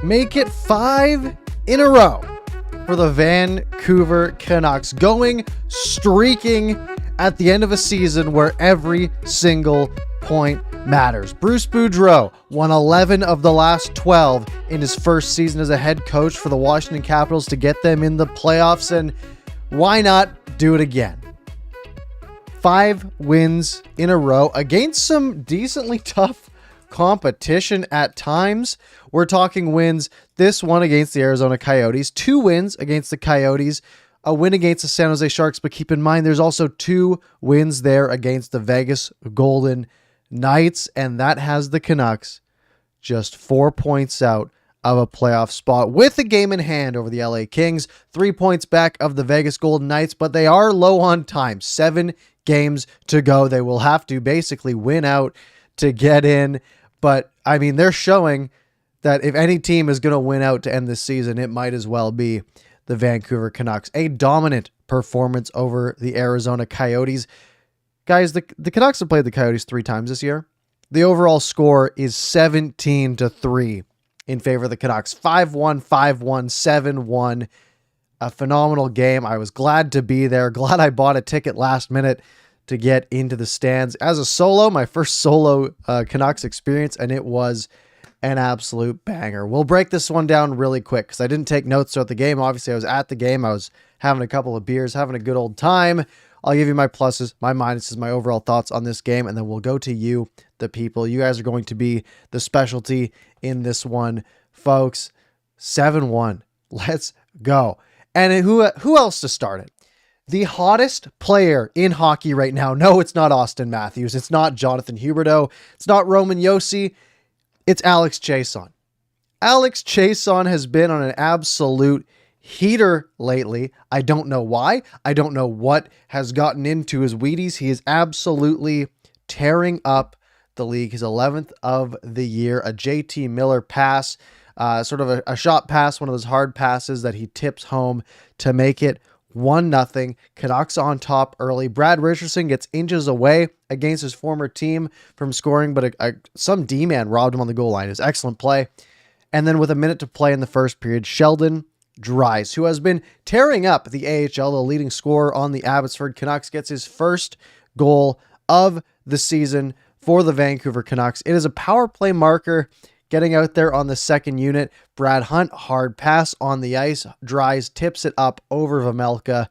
Make it 5 in a row for the Vancouver Canucks, streaking at the end of a season where every single point matters. Bruce Boudreau won 11 of the last 12 in his first season as a head coach for the Washington Capitals to get them in the playoffs, and why not do it again? 5 wins in a row against some decently tough competition at times. We're talking wins. This one against the Arizona Coyotes, 2 wins against the Coyotes, a win against the San Jose Sharks, but keep in mind there's also 2 wins there against the Vegas Golden Knights, and that has the Canucks just 4 points out of a playoff spot with a game in hand over the LA Kings, 3 points back of the Vegas Golden Knights, but they are low on time. 7 games to go. They will have to basically win out to get in. But, I mean, they're showing that if any team is going to win out to end this season, it might as well be the Vancouver Canucks. A dominant performance over the Arizona Coyotes. Guys, the Canucks have played the Coyotes 3 times this year. The overall score is 17-3 in favor of the Canucks. 5-1, 5-1, 7-1. A phenomenal game. I was glad to be there. Glad I bought a ticket last minute to get into the stands as a solo, my first solo Canucks experience, and it was an absolute banger. We'll break this one down really quick because I didn't take notes throughout the game. Obviously, I was at the game. I was having a couple of beers, having a good old time. I'll give you my pluses, my minuses, my overall thoughts on this game, and then we'll go to you, the people. You guys are going to be the specialty in this one, folks. 7-1. Let's go. And who else to start it? The hottest player in hockey right now. No, it's not Austin Matthews. It's not Jonathan Huberdeau. It's not Roman Josi. It's Alex Chiasson. Alex Chiasson has been on an absolute heater lately. I don't know why. I don't know what has gotten into his Wheaties. He is absolutely tearing up the league. His 11th of the year, a JT Miller pass, sort of a shot pass, one of those hard passes that he tips home to make it 1-0. Canucks on top early. Brad Richardson gets inches away against his former team from scoring, but some D-man robbed him on the goal line. It was excellent play. And then with a minute to play in the first period, Sheldon Dries, who has been tearing up the AHL, the leading scorer on the Abbotsford Canucks, gets his first goal of the season for the Vancouver Canucks. It is a power play marker. Getting out there on the second unit, Brad Hunt, hard pass on the ice. Dries tips it up over Vejmelka,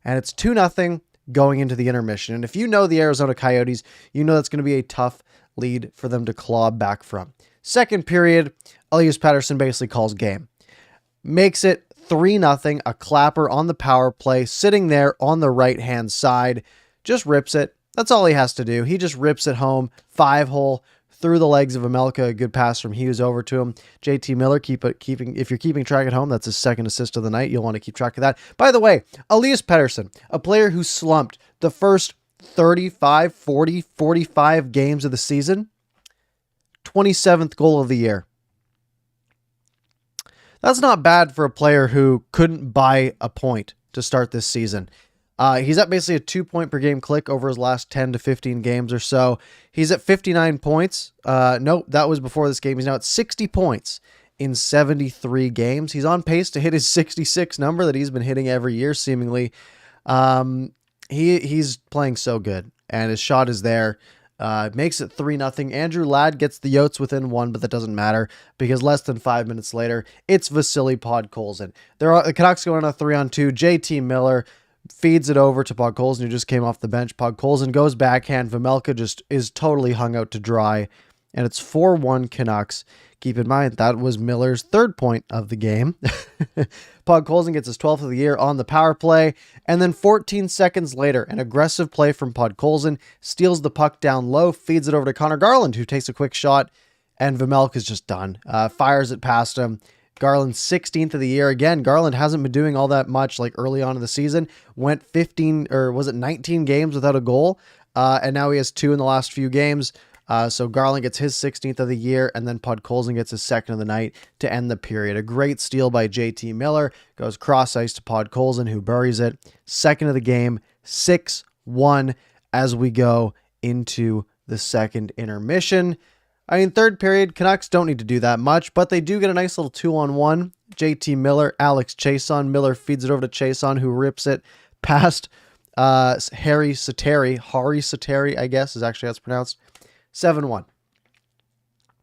and it's 2-0 going into the intermission. And if you know the Arizona Coyotes, you know that's going to be a tough lead for them to claw back from. Second period, Elias Pettersson basically calls game. Makes it 3-0, a clapper on the power play, sitting there on the right-hand side, just rips it. That's all he has to do. He just rips it home, 5-hole, through the legs of Vejmelka, a good pass from Hughes over to him. JT Miller, if you're keeping track at home, that's his second assist of the night. You'll want to keep track of that. By the way, Elias Pettersson, a player who slumped the first 35, 40, 45 games of the season, 27th goal of the year. That's not bad for a player who couldn't buy a point to start this season. He's at basically a 2-point per game click over his last 10 to 15 games or so. He's at 59 points. Nope, that was before this game. He's now at 60 points in 73 games. He's on pace to hit his 66 number that he's been hitting every year, seemingly. He's playing so good, and his shot is there. Makes it 3-0. Andrew Ladd gets the Yotes within 1, but that doesn't matter because less than 5 minutes later, it's Vasily Podkolzin. The Canucks go on a 3-on-2. JT Miller feeds it over to Podkolzin, who just came off the bench. Podkolzin goes backhand. Vejmelka just is totally hung out to dry, and it's 4-1 Canucks. Keep in mind, that was Miller's 3rd point of the game. Podkolzin gets his 12th of the year on the power play, and then 14 seconds later, an aggressive play from Podkolzin, steals the puck down low, feeds it over to Connor Garland, who takes a quick shot, and Vejmelka's just done. Fires it past him. Garland's 16th of the year. Again, Garland hasn't been doing all that much like early on in the season. Went 19 games without a goal, and now he has 2 in the last few games. So Garland gets his 16th of the year, and then Podkolzin gets his 2nd of the night to end the period. A great steal by JT Miller. Goes cross ice to Podkolzin, who buries it. 2nd of the game, 6-1 as we go into the second intermission. I mean, third period, Canucks don't need to do that much, but they do get a nice little 2-on-1. JT Miller, Alex Chason. Miller feeds it over to Chason, who rips it past Hari Sateri, I guess is actually how it's pronounced. 7-1.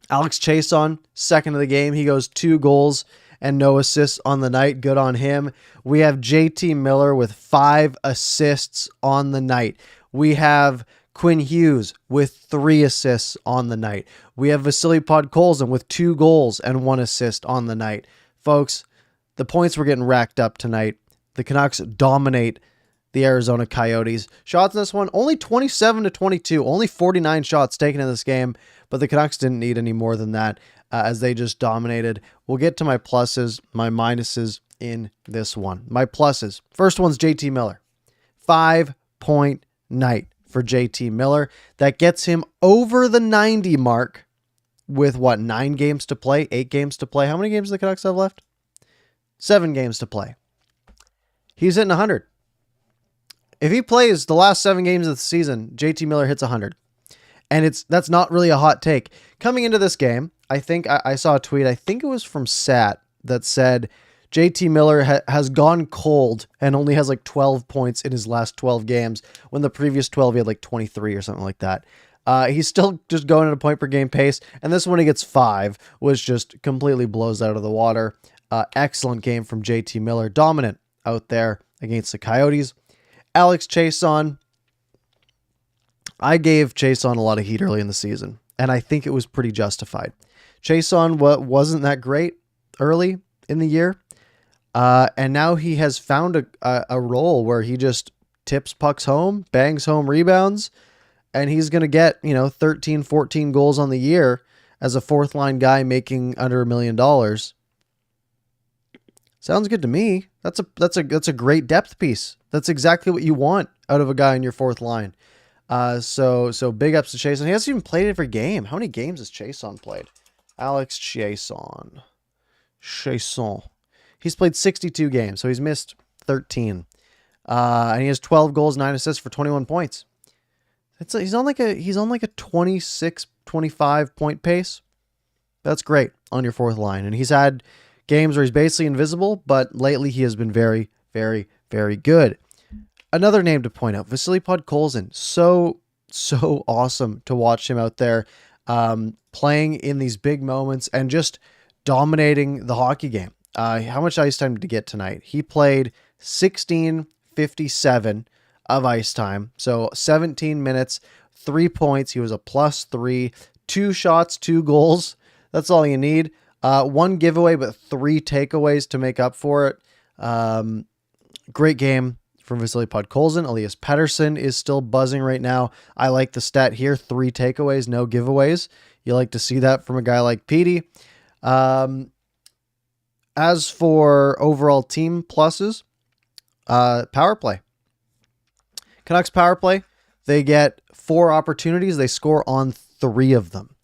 Alex Chason, second of the game. He goes 2 goals and no assists on the night. Good on him. We have JT Miller with 5 assists on the night. We have Quinn Hughes with 3 assists on the night. We have Vasily Podkolzin with 2 goals and 1 assist on the night. Folks, the points were getting racked up tonight. The Canucks dominate the Arizona Coyotes. Shots in this one, only 27-22. Only 49 shots taken in this game, but the Canucks didn't need any more than that as they just dominated. We'll get to my pluses, my minuses in this one. My pluses. First one's JT Miller. 5-point night for JT Miller. That gets him over the 90 mark with what, 9 games to play, 8 games to play. How many games do the Canucks have left? 7 games to play. He's hitting 100. If he plays the last 7 games of the season, JT Miller hits 100. And that's not really a hot take. Coming into this game, I think I saw a tweet, I think it was from Sat, that said JT Miller has gone cold and only has like 12 points in his last 12 games, when the previous 12 he had like 23 or something like that. He's still just going at a point per game pace, and this one he gets 5, which just completely blows out of the water. Excellent game from JT Miller, dominant out there against the Coyotes. Alex Chason, I gave Chason a lot of heat early in the season, and I think it was pretty justified. Chason wasn't that great early in the year, and now he has found a role where he just tips pucks home, bangs home rebounds, and he's going to get, 13, 14 goals on the year as a fourth line guy making under $1 million. Sounds good to me. That's a great depth piece. That's exactly what you want out of a guy in your fourth line. So big ups to Chason. He hasn't even played every game. How many games has Chason played? Alex Chason. He's played 62 games, so he's missed 13. And he has 12 goals, 9 assists for 21 points. He's on like a 26, 25 point pace. That's great on your fourth line. And he's had games where he's basically invisible, but lately he has been very, very, very good. Another name to point out, Vasily Podkolzin. So awesome to watch him out there playing in these big moments and just dominating the hockey game. How much ice time did he get tonight? He played 16:57 of ice time. So 17 minutes, 3 points. He was a +3, 2 shots, 2 goals. That's all you need. 1 giveaway, but 3 takeaways to make up for it. Great game from Vasily Podkolzin. Elias Pettersson is still buzzing right now. I like the stat here, 3 takeaways, no giveaways. You like to see that from a guy like Petey. As for overall team pluses, power play. Canucks power play, they get 4 opportunities. They score on 3 of them.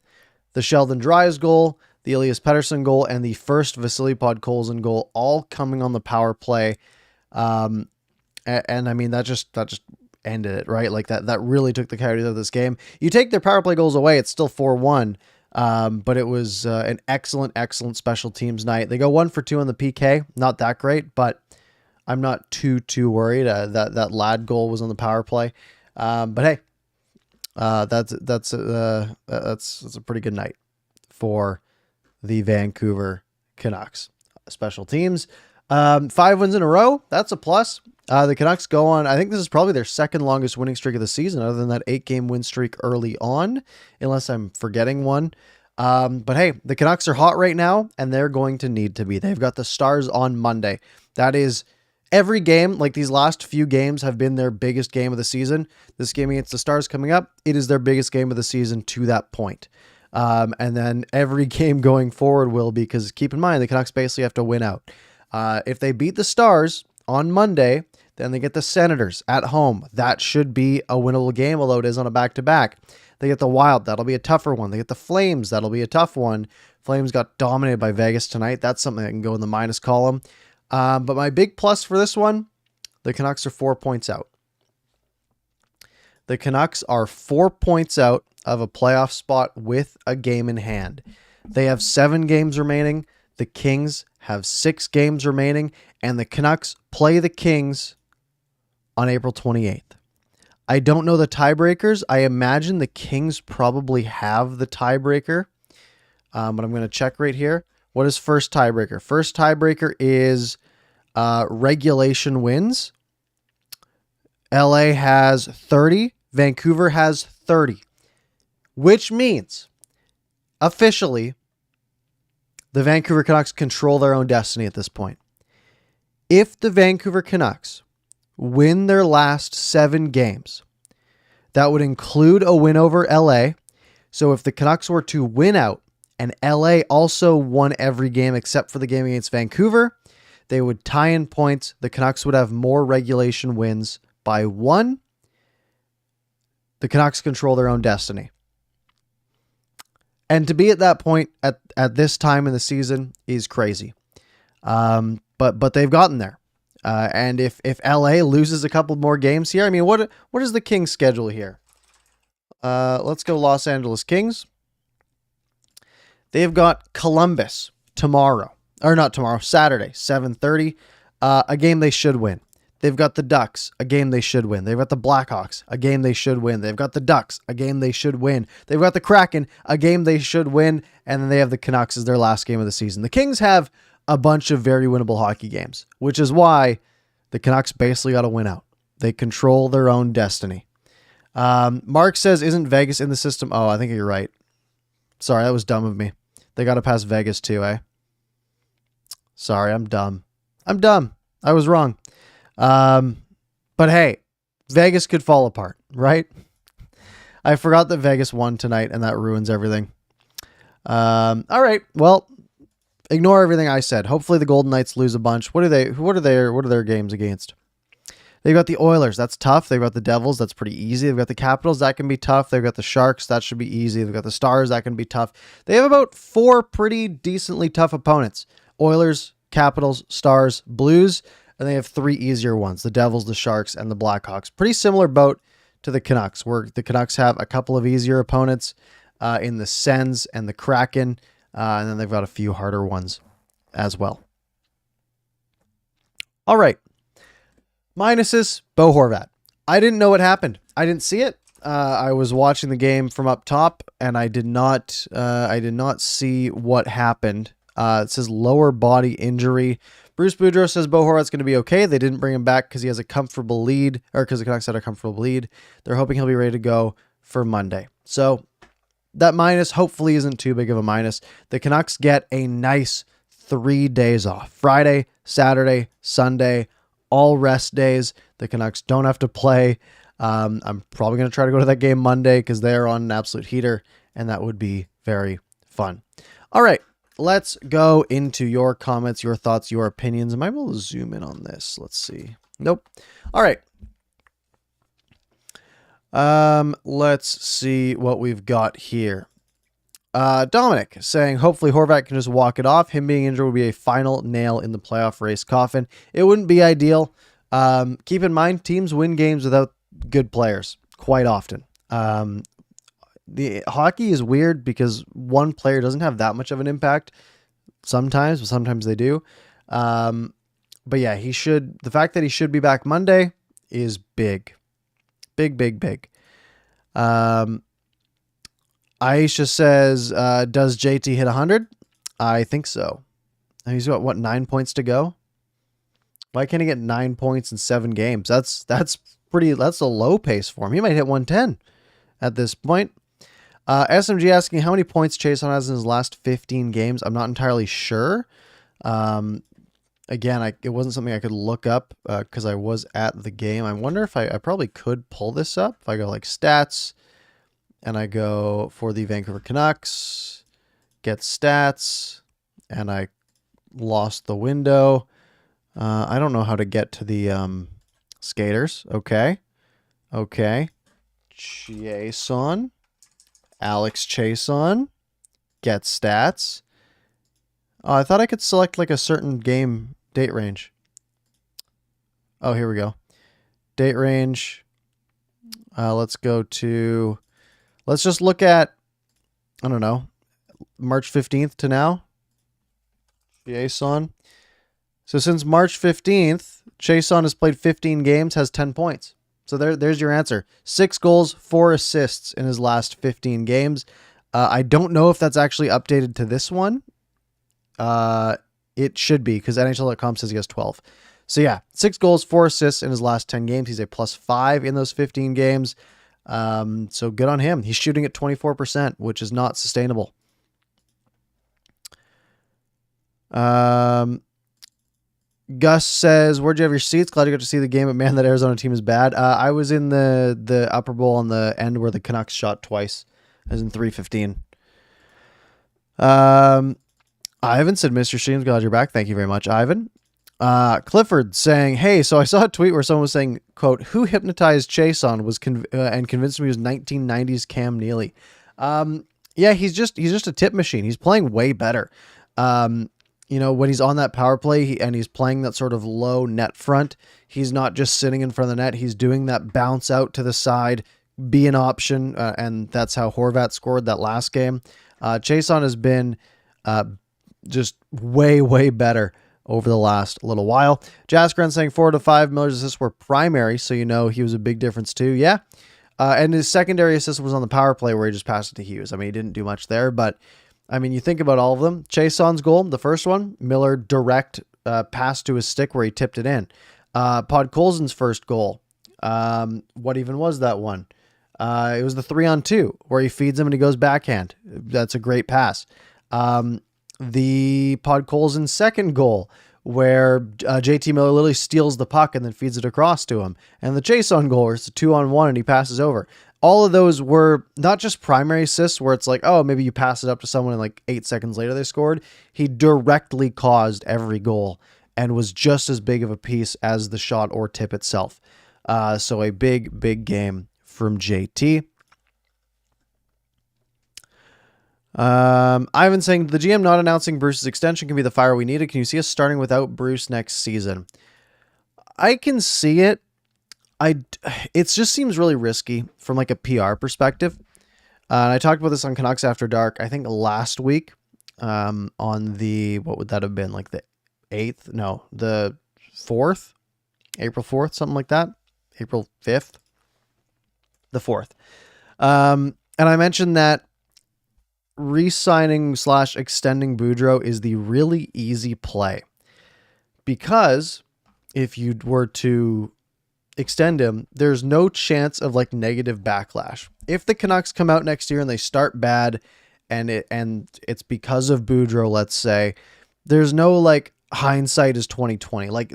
The Sheldon Dries goal, the Elias Pettersson goal, and the first Vasily Podkolzin goal, all coming on the power play. And I mean, that just ended it, right? Like that really took the Coyotes out of this game. You take their power play goals away, it's still 4-1. But it was an excellent special teams night. They go 1 for 2 on the PK. Not that great, but I'm not too worried. That lad goal was on the power play. But hey, that's a pretty good night for the Vancouver Canucks. Special teams, 5 wins in a row. That's a plus. The Canucks go on, I think this is probably their second longest winning streak of the season, other than that 8-game win streak early on, unless I'm forgetting one. But hey, the Canucks are hot right now, and they're going to need to be. They've got the Stars on Monday. That is every game, like these last few games have been their biggest game of the season. This game against the Stars coming up, it is their biggest game of the season to that point. And then every game going forward will be, because keep in mind, the Canucks basically have to win out. If they beat the Stars on Monday, then they get the Senators at home. That should be a winnable game, although it is on a back-to-back. They get the Wild. That'll be a tougher one. They get the Flames. That'll be a tough one. Flames got dominated by Vegas tonight. That's something that can go in the minus column. But my big plus for this one, the Canucks are 4 points out. The Canucks are 4 points out of a playoff spot with a game in hand. They have 7 games remaining. The Kings have 6 games remaining, and the Canucks play the Kings on April 28th. I don't know the tiebreakers. I imagine the Kings probably have the tiebreaker, but I'm going to check right here. What is first tiebreaker? First tiebreaker is regulation wins. LA has 30. Vancouver has 30, which means officially the Vancouver Canucks control their own destiny at this point. If the Vancouver Canucks win their last 7 games, that would include a win over LA. So if the Canucks were to win out and LA also won every game except for the game against Vancouver, they would tie in points. The Canucks would have more regulation wins by 1. The Canucks control their own destiny. And to be at that point at this time in the season is crazy. But they've gotten there. And if LA loses a couple more games here, I mean, what is the Kings' schedule here? Let's go Los Angeles Kings. They've got Columbus tomorrow. Or not tomorrow, Saturday, 7:30. A game they should win. They've got the Ducks, a game they should win. They've got the Blackhawks, a game they should win. They've got the Ducks, a game they should win. They've got the Kraken, a game they should win. And then they have the Canucks as their last game of the season. The Kings have a bunch of very winnable hockey games, which is why the Canucks basically got to win out. They control their own destiny. Mark says, isn't Vegas in the system? Oh, I think you're right. Sorry, that was dumb of me. They got to pass Vegas too, eh? Sorry, I'm dumb. I was wrong. But hey, Vegas could fall apart, right? I forgot that Vegas won tonight and that ruins everything. All right. Well, ignore everything I said. Hopefully the Golden Knights lose a bunch. What are their games against? They've got the Oilers. That's tough. They've got the Devils. That's pretty easy. They've got the Capitals. That can be tough. They've got the Sharks. That should be easy. They've got the Stars. That can be tough. They have about 4 pretty decently tough opponents. Oilers, Capitals, Stars, Blues, and they have 3 easier ones. The Devils, the Sharks, and the Blackhawks. Pretty similar boat to the Canucks, where the Canucks have a couple of easier opponents in the Sens and the Kraken, and then they've got a few harder ones as well. All right. Minuses, Bo Horvat. I didn't know what happened. I didn't see it. I was watching the game from up top, and I did not see what happened. It says lower body injury. Bruce Boudreau says Bo Horvat's going to be okay. They didn't bring him back because he has a comfortable lead, or because the Canucks had a comfortable lead. They're hoping he'll be ready to go for Monday. So that minus hopefully isn't too big of a minus. The Canucks get a nice 3 days off. Friday, Saturday, Sunday, all rest days. The Canucks don't have to play. I'm probably going to try to go to that game Monday because they're on an absolute heater, and that would be very fun. All right, let's go into your comments, your thoughts, your opinions. Am I able to zoom in on this? Let's see. Nope. All right. Let's see what we've got here. Dominic saying, hopefully Horvat can just walk it off. Him being injured would be a final nail in the playoff race coffin. It wouldn't be ideal. Keep in mind, teams win games without good players quite often. The hockey is weird because one player doesn't have that much of an impact sometimes, but sometimes they do. But yeah, the fact that he should be back Monday is big. Big. Aisha says, does JT hit 100? I think so. He's got, 9 points to go? Why can't he get 9 points in 7 games? That's a low pace for him. He might hit 110 at this point. SMG asking how many points Chason has in his last 15 games. I'm not entirely sure. Again, it wasn't something I could look up because I was at the game. I wonder if I probably could pull this up. If I go like stats, and I go for the Vancouver Canucks, get stats, and I lost the window. I don't know how to get to the skaters. Okay. Chason. Alex Chason. Get stats. Oh, I thought I could select like a certain game date range. Oh, here we go. Date range. Let's go to Let's just look at, I don't know, March 15th to now. Jason. So since March 15th, Chason has played 15 games, has 10 points. So there's your answer. 6 goals, 4 assists in his last 15 games. I don't know if that's actually updated to this one. It should be, because NHL.com says he has 12. So yeah, 6 goals, 4 assists in his last 10 games. He's a +5 in those 15 games. So good on him. He's shooting at 24%, which is not sustainable. Gus says, where'd you have your seats? Glad you got to see the game, but man, that Arizona team is bad. I was in the upper bowl on the end where the Canucks shot twice. I was in 315. Ivan said, Mr. Sheems, glad you're back. Thank you very much, Ivan. Clifford saying, hey, so I saw a tweet where someone was saying, quote, who hypnotized Chason and convinced me he was 1990s Cam Neely. Yeah, he's just a tip machine. He's playing way better. You know, when he's on that power play and he's playing that sort of low net front, he's not just sitting in front of the net. He's doing that bounce out to the side, be an option. And that's how Horvat scored that last game. Chason has been just way, way better over the last little while. Jaskran saying 4 to 5 Miller's assists were primary. So, you know, he was a big difference too. Yeah. And his secondary assist was on the power play where he just passed it to Hughes. I mean, he didn't do much there, but I mean, you think about all of them. Chason's goal, the first one, Miller direct pass to his stick where he tipped it in. Podkolzin's first goal. What even was that one? It was the 3-on-2 where he feeds him and he goes backhand. That's a great pass. The Podkolzin second goal where JT Miller literally steals the puck and then feeds it across to him. And the Chason goal where it's a 2-on-1 and he passes over. All of those were not just primary assists where it's like, oh, maybe you pass it up to someone and like 8 seconds later they scored. He directly caused every goal and was just as big of a piece as the shot or tip itself. So a big, big game from JT. Ivan saying, the GM not announcing Bruce's extension can be the fire we needed. Can you see us starting without Bruce next season? I can see it. It just seems really risky from like a PR perspective. And I talked about this on Canucks After Dark, I think last week, on the, what would that have been? Like the 8th? No, the 4th, April 4th, something like that. April 5th, the 4th. And I mentioned that re-signing / extending Boudreau is the really easy play, because if you were to extend him, there's no chance of like negative backlash. If the Canucks come out next year and they start bad and it's because of Boudreau, let's say, there's no like hindsight is 2020. Like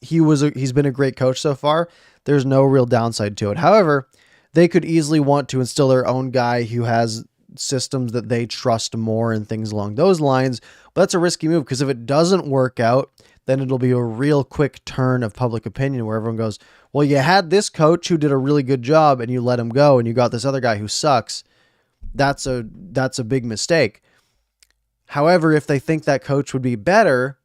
he's been a great coach so far. There's no real downside to it. However, they could easily want to instill their own guy who has systems that they trust more and things along those lines. But that's a risky move, because if it doesn't work out, then it'll be a real quick turn of public opinion where everyone goes, well, you had this coach who did a really good job and you let him go and you got this other guy who sucks. That's a big mistake. However, if they think that coach would be better,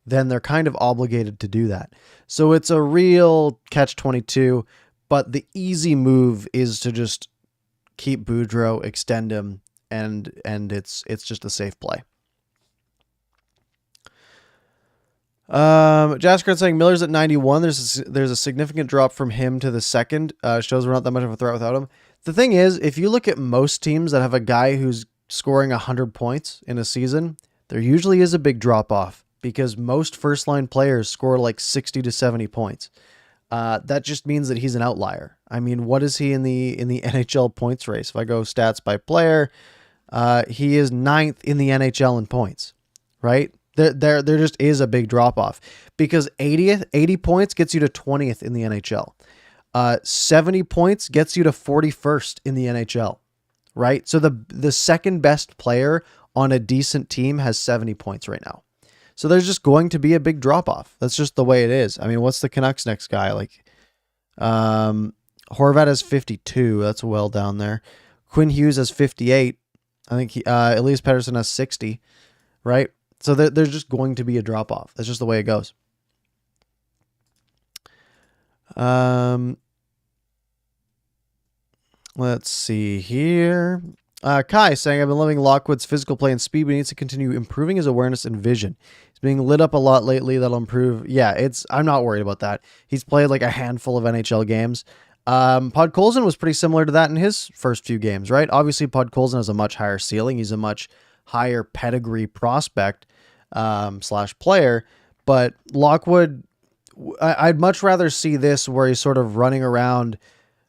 then they're kind of obligated to do that. So it's a real catch-22, but the easy move is to just keep Boudreau, extend him, and it's just a safe play. Jaskran saying Miller's at 91. There's a significant drop from him to the second. Shows we're not that much of a threat without him. The thing is, if you look at most teams that have a guy who's scoring 100 points in a season, there usually is a big drop off, because most first line players score like 60 to 70 points. That just means that he's an outlier. I mean, what is he in the NHL points race? If I go stats by player, he is 9th in the NHL in points, right? There just is a big drop off, because 80 points gets you to 20th in the NHL. 70 points gets you to 41st in the NHL, right? So the second best player on a decent team has 70 points right now. So there's just going to be a big drop off. That's just the way it is. I mean, what's the Canucks next guy? Like, Horvat has 52. That's well down there. Quinn Hughes has 58. I think Elias Pettersson has 60, right? So there's just going to be a drop off. That's just the way it goes. Let's see here. Kai saying, I've been loving Lockwood's physical play and speed, but he needs to continue improving his awareness and vision. He's being lit up a lot lately. That'll improve. Yeah, I'm not worried about that. He's played like a handful of NHL games. Podkolzin was pretty similar to that in his first few games, right? Obviously, Podkolzin has a much higher ceiling. He's a much higher pedigree prospect slash player. But Lockwood, I'd much rather see this where he's sort of running around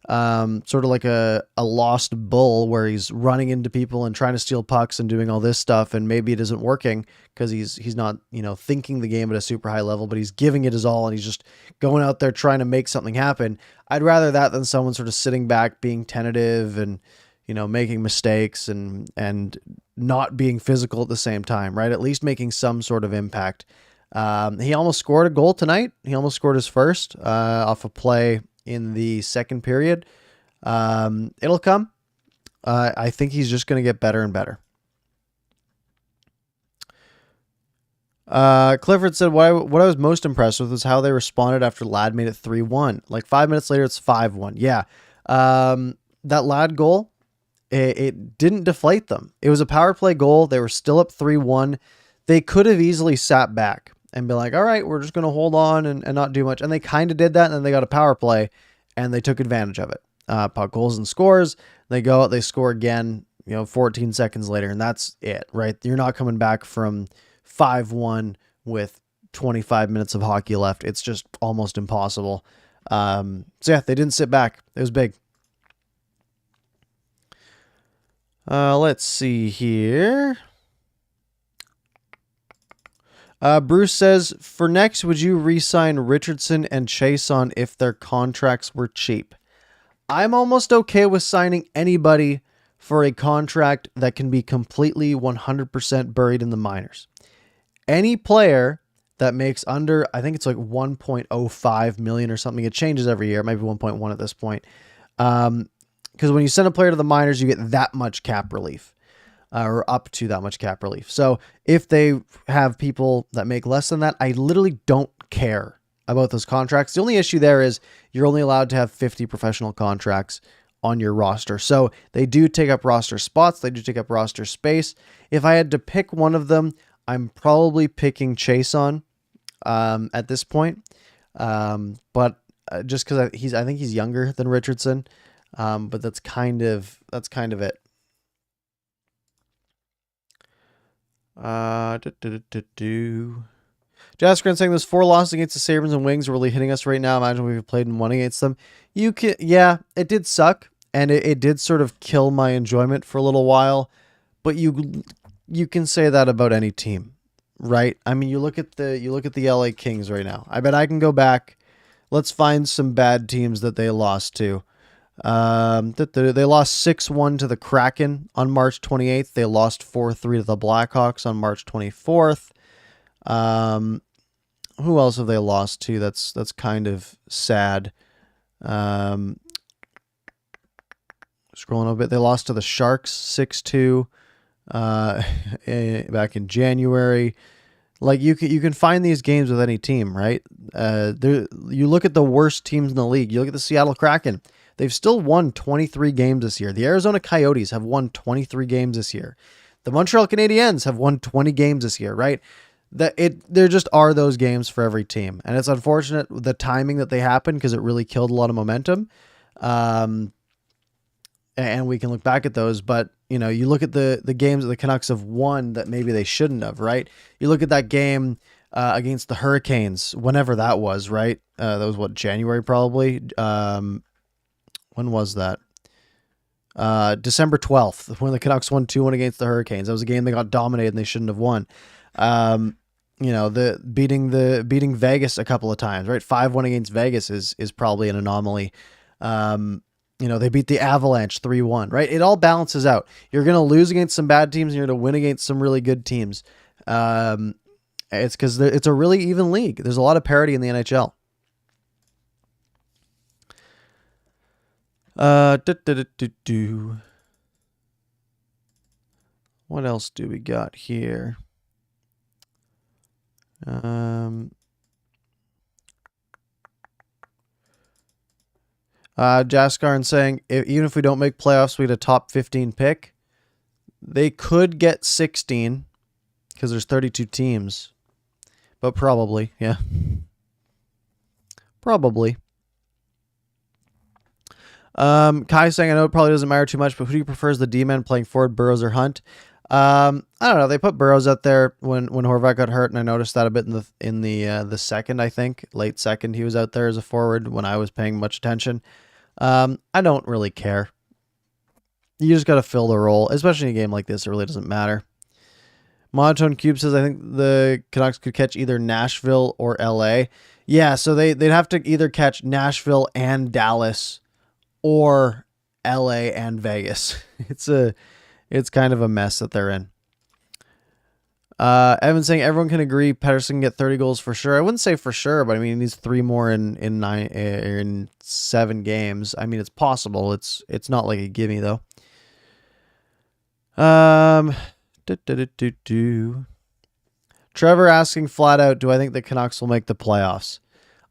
sort of like a lost bull where he's running into people and trying to steal pucks and doing all this stuff, and maybe it isn't working because he's not, you know, thinking the game at a super high level, but he's giving it his all and he's just going out there trying to make something happen. I'd rather that than someone sort of sitting back being tentative and, you know, making mistakes and not being physical at the same time, right? At least making some sort of impact. He almost scored a goal tonight. He almost scored his first off a play in the second period. It'll come. I think he's just going to get better and better. Clifford said, what I was most impressed with was how they responded after Ladd made it 3-1. Like 5 minutes later, it's 5-1. Yeah. That Ladd goal, it didn't deflate them. It was a power play goal. They were still up 3-1. They could have easily sat back and be like, all right, we're just going to hold on and not do much. And they kind of did that. And then they got a power play and they took advantage of it. Podkolzin scores. They go out, they score again, 14 seconds later. And that's it, right? You're not coming back from 5-1 with 25 minutes of hockey left. It's just almost impossible. So yeah, they didn't sit back. It was big. Let's see here. Bruce says, for next, would you re-sign Richardson and Chason if their contracts were cheap? I'm almost okay with signing anybody for a contract that can be completely 100% buried in the minors. Any player that makes under, I think it's like 1.05 million or something. It changes every year. It might be 1.1 at this point. Because when you send a player to the minors, you get that much cap relief. Or up to that much cap relief. So if they have people that make less than that, I literally don't care about those contracts. The only issue there is you're only allowed to have 50 professional contracts on your roster. So they do take up roster spots. They do take up roster space. If I had to pick one of them, I'm probably picking Chason at this point. But just because I think he's younger than Richardson. But that's kind of it. Jaskrin saying those 4 losses against the Sabres and Wings are really hitting us right now. Imagine we've played and won against them. Yeah, it did suck, and it did sort of kill my enjoyment for a little while. But you can say that about any team, right? I mean, you look at the LA Kings right now. I bet I can go back. Let's find some bad teams that they lost to. They lost 6-1 to the Kraken on March 28th. They lost 4-3 to the Blackhawks on March 24th. Who else have they lost to? That's kind of sad. Scrolling a bit, they lost to the Sharks 6-2 back in January. Like you can find these games with any team, right? You look at the worst teams in the league. You look at the Seattle Kraken. They've still won 23 games this year. The Arizona Coyotes have won 23 games this year. The Montreal Canadiens have won 20 games this year, right? There just are those games for every team. And it's unfortunate the timing that they happened because it really killed a lot of momentum. And we can look back at those, but you look at the games that the Canucks have won that maybe they shouldn't have, right? You look at that game against the Hurricanes, whenever that was, right? That was January probably. When was that? December 12th, when the Canucks won 2-1 against the Hurricanes. That was a game they got dominated and they shouldn't have won. Beating Vegas a couple of times, right? 5-1 against Vegas is probably an anomaly. They beat the Avalanche 3-1, right? It all balances out. You're going to lose against some bad teams and you're going to win against some really good teams. It's because it's a really even league. There's a lot of parity in the NHL. What else do we got here? Jaskarn saying, even if we don't make playoffs, we had a top 15 pick. They could get 16 because there's 32 teams. But probably, yeah. Probably. Kai saying, I know it probably doesn't matter too much, but who do you prefer as the D-man playing forward, Burrows or Hunt? I don't know. They put Burrows out there when Horvat got hurt, and I noticed that a bit in the second, I think. Late second, he was out there as a forward when I was paying much attention. I don't really care. You just got to fill the role, especially in a game like this. It really doesn't matter. Monotone Cube says, I think the Canucks could catch either Nashville or LA. Yeah, so they'd have to either catch Nashville and Dallas or LA and Vegas. It's kind of a mess that they're in. Evan saying everyone can agree Pettersson can get 30 goals for sure. I wouldn't say for sure, but I mean he needs 3 more in 7 games. I mean it's possible. It's not like a gimme though. Trevor asking flat out, do I think the Canucks will make the playoffs?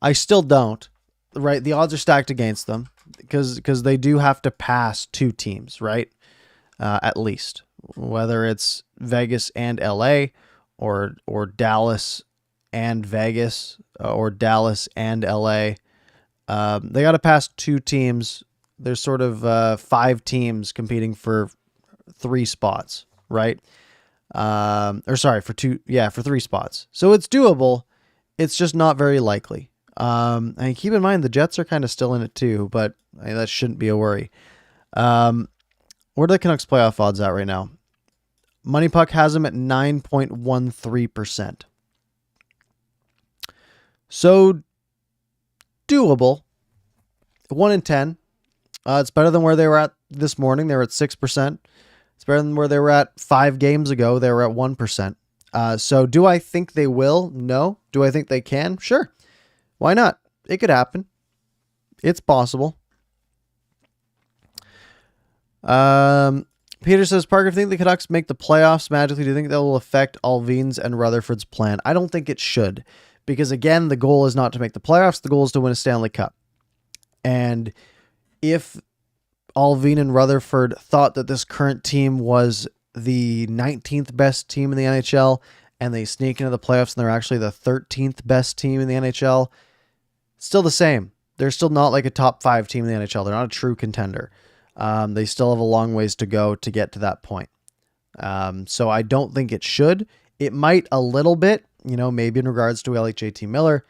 I still don't. Right, the odds are stacked against them because they do have to pass 2 teams, right? At least, whether it's Vegas and LA or Dallas and Vegas or Dallas and LA. They got to pass 2 teams. There's sort of 5 teams competing for 3 spots, right? For 3 spots. So it's doable. It's just not very likely. And keep in mind the Jets are kind of still in it too, but that shouldn't be a worry. Where are the Canucks playoff odds at right now? Money Puck has them at 9.13%. So doable. 1 in 10. It's better than where they were at this morning. They were at 6%. It's better than where they were at 5 games ago. They were at 1%. So do I think they will? No. Do I think they can? Sure. Why not? It could happen. It's possible. Peter says, Parker, think the Canucks make the playoffs magically? Do you think that will affect Alvin's and Rutherford's plan? I don't think it should. Because again, the goal is not to make the playoffs. The goal is to win a Stanley Cup. And if Alvin and Rutherford thought that this current team was the 19th best team in the NHL and they sneak into the playoffs and they're actually the 13th best team in the NHL, still the same. They're still not like a top 5 team in the NHL. They're not a true contender. They still have a long ways to go to get to that point. So I don't think it should. It might a little bit, maybe in regards to JT Miller.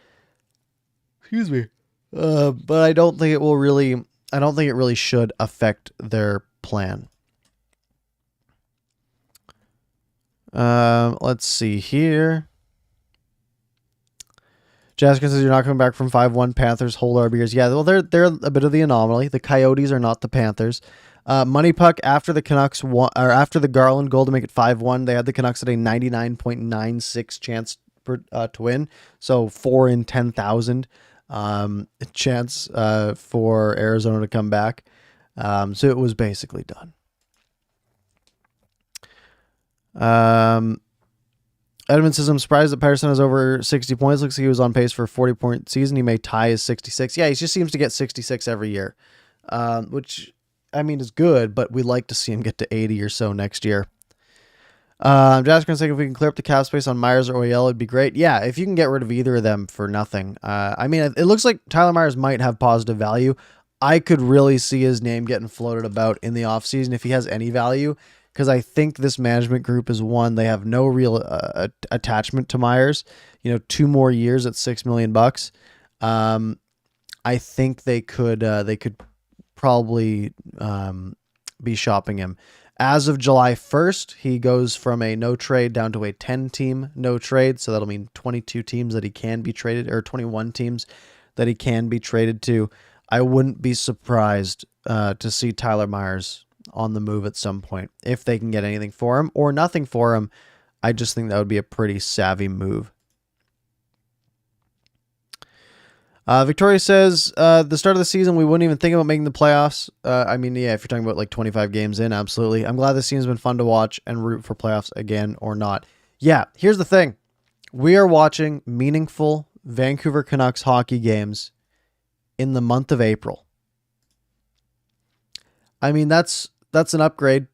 Excuse me. But I don't think it really should affect their plan. Let's see here. Jessica says you're not coming back from 5-1. Panthers hold our beers. Yeah, well, they're a bit of the anomaly. The Coyotes are not the Panthers. Money Puck after the Canucks won, or after the Garland goal to make it 5-1, they had the Canucks at a 99.96 chance to win. So 4 in 10,000 chance for Arizona to come back. So it was basically done. Edmund says, I'm surprised that Pettersson has over 60 points. Looks like he was on pace for a 40-point season. He may tie his 66. Yeah, he just seems to get 66 every year, which, I mean, is good, but we'd like to see him get to 80 or so next year. Jasper going to say if we can clear up the cap space on Myers or Oyel, it'd be great. Yeah, if you can get rid of either of them for nothing. I mean, it looks like Tyler Myers might have positive value. I could really see his name getting floated about in the offseason if he has any value, because I think this management group is one, they have no real attachment to Myers. 2 more years at $6 million. I think they could probably be shopping him. As of July 1st, he goes from a no trade down to a 10-team no trade. So that'll mean 22 teams that he can be traded, or 21 teams that he can be traded to. I wouldn't be surprised to see Tyler Myers on the move at some point if they can get anything for him or nothing for him. I just think that would be a pretty savvy move. Victoria says, the start of the season, we wouldn't even think about making the playoffs. I mean, yeah, if you're talking about like 25 games in, absolutely. I'm glad this team's been fun to watch and root for playoffs again or not. Yeah, here's the thing. We are watching meaningful Vancouver Canucks hockey games in the month of April. I mean, that's an upgrade.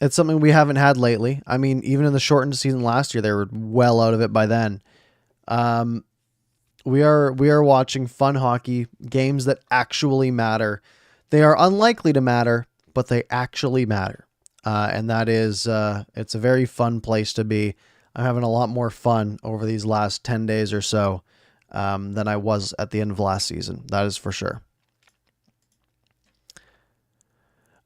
It's something we haven't had lately. I mean, even in the shortened season last year, they were well out of it by then. Um, we are watching fun hockey, games that actually matter. They are unlikely to matter, but they actually matter. And that is, it's a very fun place to be. I'm having a lot more fun over these last 10 days or so than I was at the end of last season. That is for sure.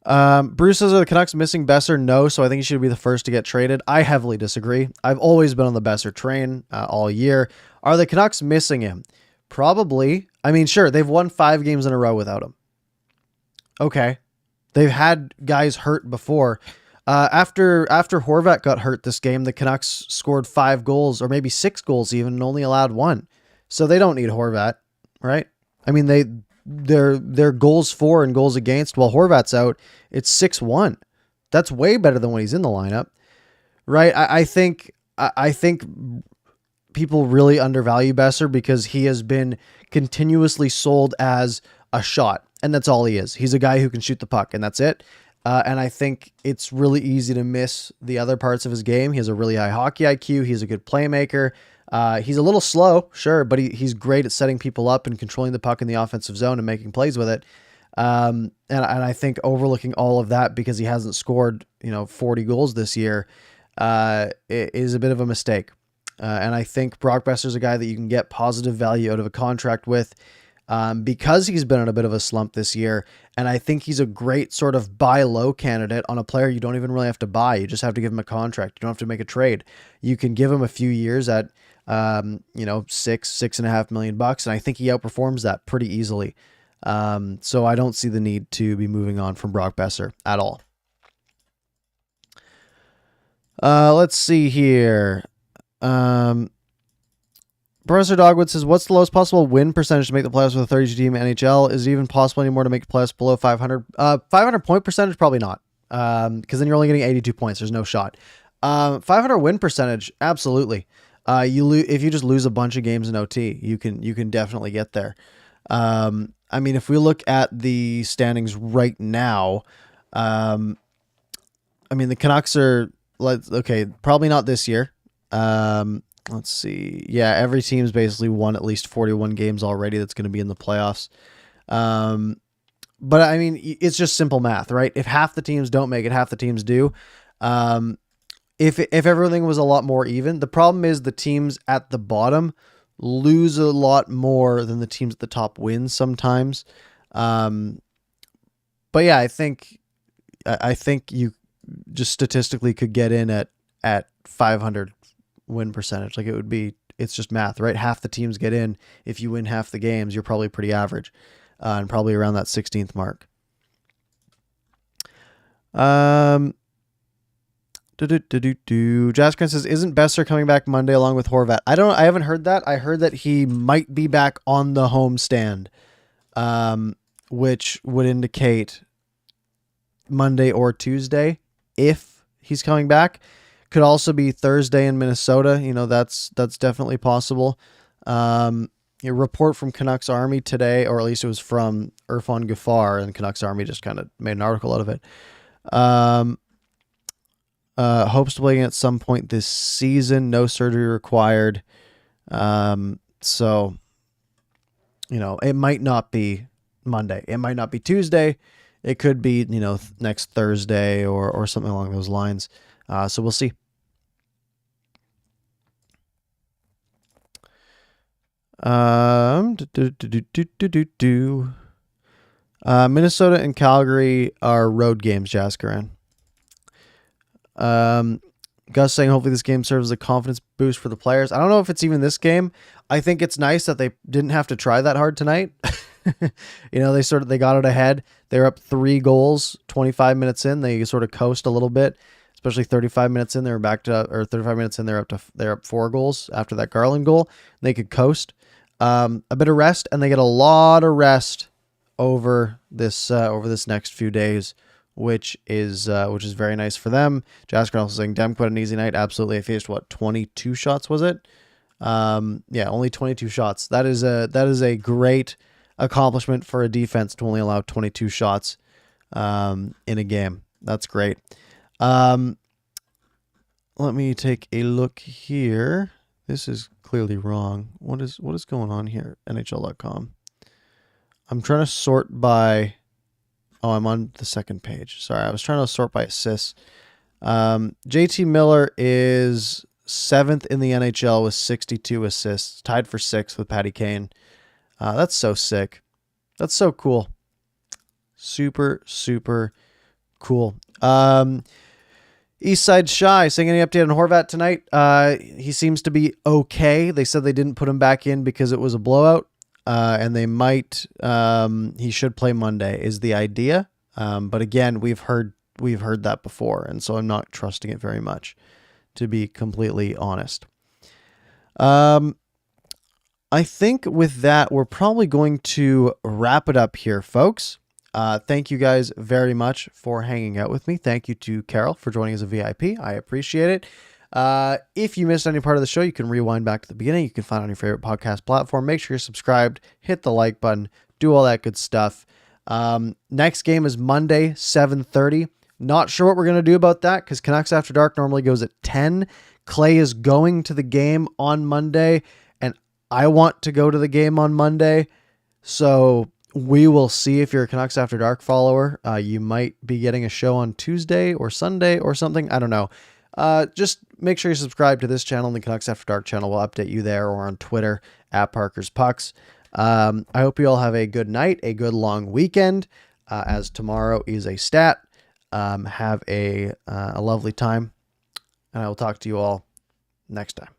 Bruce says, are the Canucks missing Besser? No, so I think he should be the first to get traded. I heavily disagree. I've always been on the Besser train all year. Are the Canucks missing him? Probably. I mean, sure, they've won 5 games in a row without him. Okay. They've had guys hurt before. After Horvat got hurt this game, the Canucks scored 5 goals, or maybe 6 goals even, and only allowed 1. So they don't need Horvat, right? I mean, their goals for and goals against, while Horvat's out, it's 6-1. That's way better than when he's in the lineup, right? I think people really undervalue Besser because he has been continuously sold as a shot, and that's all he is. He's a guy who can shoot the puck, and that's it. And I think it's really easy to miss the other parts of his game. He has a really high hockey IQ. He's a good playmaker. He's a little slow, sure, but he's great at setting people up and controlling the puck in the offensive zone and making plays with it. And I think overlooking all of that because he hasn't scored, 40 goals this year, is a bit of a mistake. And I think Brock Besser's a guy that you can get positive value out of a contract with, because he's been in a bit of a slump this year. And I think he's a great sort of buy low candidate on a player you don't even really have to buy. You just have to give him a contract. You don't have to make a trade. You can give him a few years at, $6.5 million. And I think he outperforms that pretty easily. So I don't see the need to be moving on from Brock Besser at all. Let's see here. Professor Dogwood says, what's the lowest possible win percentage to make the playoffs with a 32-team NHL? Is it even possible anymore to make the playoffs below 500? 500 point percentage? Probably not. Because then you're only getting 82 points. There's no shot. 500 win percentage? Absolutely. If you just lose a bunch of games in OT, you can definitely get there. I mean, if we look at the standings right now, I mean, the Canucks are, probably not this year. Let's see. Yeah, every team's basically won at least 41 games already that's going to be in the playoffs. But I mean, it's just simple math, right? If half the teams don't make it, half the teams do. If everything was a lot more even, the problem is the teams at the bottom lose a lot more than the teams at the top win sometimes. But yeah, I think you just statistically could get in at 500 win percentage. Like it's just math, right? Half the teams get in. If you win half the games, you're probably pretty average, and probably around that 16th mark. Jaskrin says, isn't Besser coming back Monday along with Horvat? I haven't heard that. I heard that he might be back on the home stand, which would indicate Monday or Tuesday if he's coming back. Could also be Thursday in Minnesota. That's definitely possible. A report from Canucks Army today, or at least it was from Irfan Gafar, and Canucks Army just kind of made an article out of it. Hopes to play at some point this season. No surgery required. So, it might not be Monday. It might not be Tuesday. It could be, next Thursday or something along those lines. So we'll see. Minnesota and Calgary are road games, Jaskaran. Gus saying hopefully this game serves as a confidence boost for the players. I don't know if it's even this game. I think it's nice that they didn't have to try that hard tonight. They got it ahead. They're up 3 goals 25 minutes in. They sort of coast a little bit, especially 35 minutes in. They're 35 minutes in. They're up 4 goals after that Garland goal. They could coast. A bit of rest, and they get a lot of rest over this next few days, which is very nice for them. Jasker also saying Demko had an easy night. Absolutely, I finished 22 shots, was it? Only 22 shots. That is a great accomplishment for a defense to only allow 22 shots. in a game. That's great. Let me take a look here. This is clearly wrong. What is going on here? NHL.com. I'm trying to sort by... Oh, I'm on the second page. Sorry, I was trying to sort by assists. JT Miller is 7th in the NHL with 62 assists, tied for 6th with Patty Kane. That's so sick. That's so cool. Super, super cool. Eastside Shy saying, any update on Horvat tonight? He seems to be okay. They said they didn't put him back in because it was a blowout. And they might, he should play Monday is the idea. But again, we've heard that before. And so I'm not trusting it very much, to be completely honest. I think with that, we're probably going to wrap it up here, folks. Thank you guys very much for hanging out with me. Thank you to Carol for joining as a VIP. I appreciate it. If you missed any part of the show, you can rewind back to the beginning. You can find it on your favorite podcast platform. Make sure you're subscribed, hit the like button, do all that good stuff. Next game is Monday, 7:30. Not sure what we're going to do about that because Canucks After Dark normally goes at 10. Clay is going to the game on Monday, and I want to go to the game on Monday. So we will see. If you're a Canucks After Dark follower, you might be getting a show on Tuesday or Sunday or something. I don't know. Just make sure you subscribe to this channel, and the Canucks After Dark channel will update you there, or on Twitter at ParkersPucks. I hope you all have a good night, a good long weekend, as tomorrow is a stat. Have a lovely time, and I will talk to you all next time.